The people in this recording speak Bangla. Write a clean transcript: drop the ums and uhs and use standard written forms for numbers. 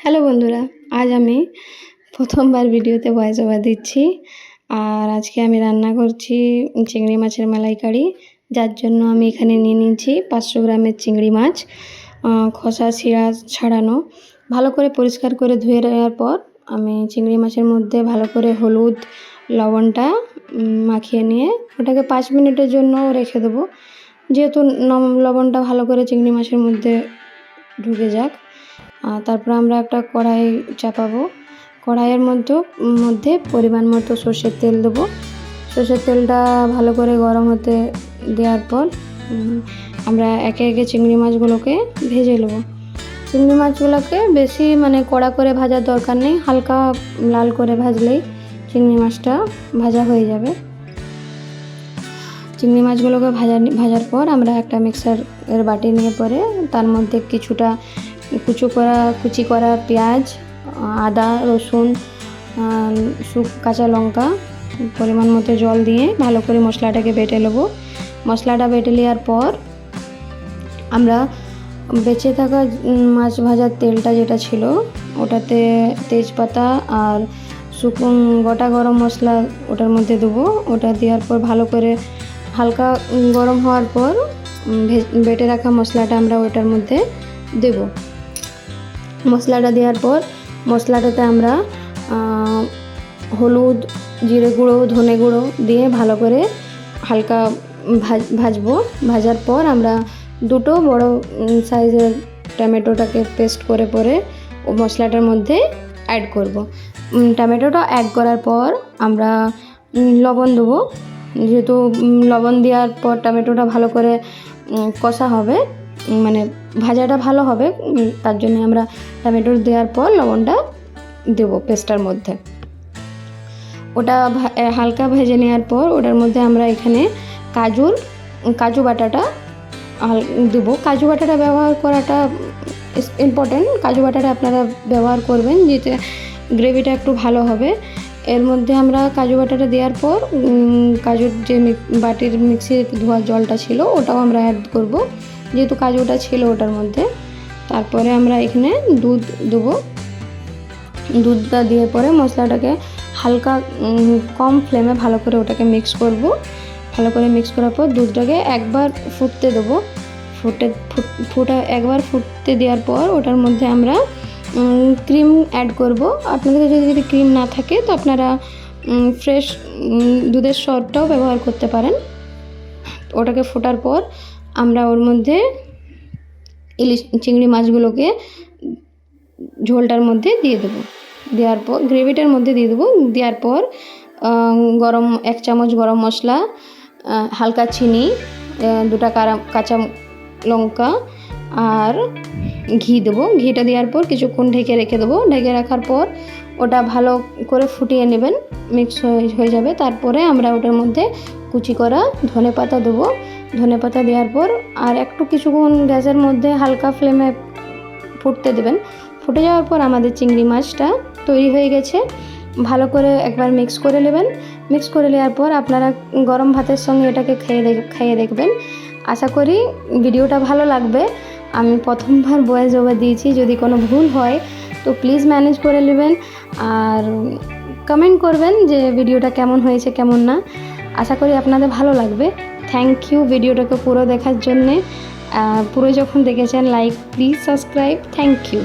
হ্যালো বন্ধুরা, আজ আমি প্রথমবার ভিডিওতে ভয়েস ওভার দিচ্ছি। আর আজকে আমি রান্না করছি চিংড়ি মাছের মালাইকারি, যার জন্য আমি এখানে নিয়ে নিয়েছি 500 গ্রামের চিংড়ি মাছ, খোসা শিরা ছাড়ানো। ভালো করে পরিষ্কার করে ধুয়ে নেওয়ার পর আমি চিংড়ি মাছের মধ্যে ভালো করে হলুদ লবণটা মাখিয়ে নিয়ে ওটাকে 5 মিনিটের জন্য রেখে দেবো, যেহেতু লবণটা ভালো করে চিংড়ি মাছের মধ্যে ঢুকে যাক। তারপর আমরা একটা কড়াই চাপাবো। কড়াইয়ের মধ্যে পরিমাণ মতো সর্ষের তেল দেবো। সর্ষের তেলটা ভালো করে গরম হতে দেওয়ার পর আমরা একে একে চিংড়ি মাছগুলোকে ভেজে নেবো। চিংড়ি মাছগুলোকে বেশি কড়া করে ভাজার দরকার নেই, হালকা লাল করে ভাজলেই চিংড়ি মাছটা ভাজা হয়ে যাবে। চিংড়ি মাছগুলোকে ভাজার পর আমরা একটা মিক্সারের বাটি নিয়ে পরে তার মধ্যে কিছুটা কুচি করা পেঁয়াজ, আদা, রসুন, কাঁচা লঙ্কা, পরিমাণ মতো জল দিয়ে ভালো করে মশলাটাকে বেটে নেবো। মশলাটা বেটে নেওয়ার পর আমরা বেঁচে থাকা মাছ ভাজার তেলটা যেটা ছিল ওটাতে তেজপাতা আর গোটা গরম মশলা ওটার মধ্যে দেবো। ওটা দেওয়ার পর ভালো করে হালকা গরম হওয়ার পর বেটে রাখা মশলাটা আমরা ওটার মধ্যে দেব। মশলাটা দেওয়ার পর মশলাটাতে আমরা হলুদ, জিরে গুঁড়ো, ধনে গুঁড়ো দিয়ে ভালো করে হালকা ভাজবো। ভাজার পর আমরা দুটো বড় সাইজের টমেটোটাকে পেস্ট করে ও মশলাটার মধ্যে অ্যাড করব। টমেটোটা অ্যাড করার পর আমরা লবণ দেবো। যেহেতু লবণ দেওয়ার পর টমেটোটা ভালো করে কষা হবে, ভাজাটা ভালো হবে, তার জন্য আমরা টমেটো দেওয়ার পর লবণটা দেবো পেস্টটার মধ্যে। ওটা হালকা ভেজে নেওয়ার পর ওটার মধ্যে আমরা এখানে কাজু বাটাটা দেবো। কাজু বাটাটা ব্যবহার করাটা ইম্পর্টেন্ট। কাজু বাটাটা আপনারা ব্যবহার করবেন, যাতে গ্রেভিটা একটু ভালো হবে। এর মধ্যে আমরা কাজু বাটাটা দেওয়ার পর কাজুর যে বাটির মিক্সি ধোয়া জলটা ছিল ওটাও আমরা অ্যাড করব, যেহেতু কাজুটা ছিল ওটার মধ্যে। তারপরে আমরা এখানে দুধ দেবো। দুধটা দিয়ে পরে মশলাটাকে হালকা কম ফ্লেমে ভালো করে ওটাকে মিক্স করব। ভালো করে মিক্স করার পর দুধটাকে একবার ফুটতে দেবো। একবার ফুটতে দেওয়ার পর ওটার মধ্যে আমরা ক্রিম অ্যাড করব। আপনাদের যদি ক্রিম না থাকে তো আপনারা ফ্রেশ দুধের সরটাও ব্যবহার করতে পারেন। ওটাকে ফোটার পর আমরা ওর মধ্যে চিংড়ি মাছগুলোকে ঝোলটার মধ্যে দিয়ে দেবো। দেওয়ার পর গ্রেভিটার মধ্যে দিয়ে দেবো। দেওয়ার পর 1 চামচ গরম মশলা, হালকা চিনি, 2টা কাঁচা লঙ্কা আর ঘি দেবো। ঘিটা দেওয়ার পর কিছুক্ষণ ঢেকে রেখে দেবো। ঢেকে রাখার পর ওটা ভালো করে ফুটিয়ে নেবেন, মিক্স হয়ে যাবে। তারপরে আমরা ওটার মধ্যে কুচি করা ধনেপাতা দেবো। ধনেপাতা দেওয়ার পর আর একটু কিছুক্ষণ গ্যাসের মধ্যে হালকা ফ্লেমে ফুটতে দেবেন। ফুটে যাওয়ার পর আমাদের চিংড়ি মাছটা তৈরি হয়ে গেছে। ভালো করে একবার মিক্স করে নেবেন। মিক্স করে নেওয়ার পর আপনারা গরম ভাতের সঙ্গে এটাকে খেয়ে দেখবেন। আশা করি ভিডিওটা ভালো লাগবে। আমি প্রথমবার ভয়েস ওভার দিয়েছি, যদি কোনো ভুল হয় তো প্লিজ ম্যানেজ করে নেবেন আর কমেন্ট করবেন যে ভিডিওটা কেমন হয়েছে কেমন না। আশা করি আপনাদের ভালো লাগবে। থ্যাংক ইউ ভিডিওটাকে পুরো দেখার জন্যে। পুরো যখন দেখেছেন, like please, subscribe. Thank you.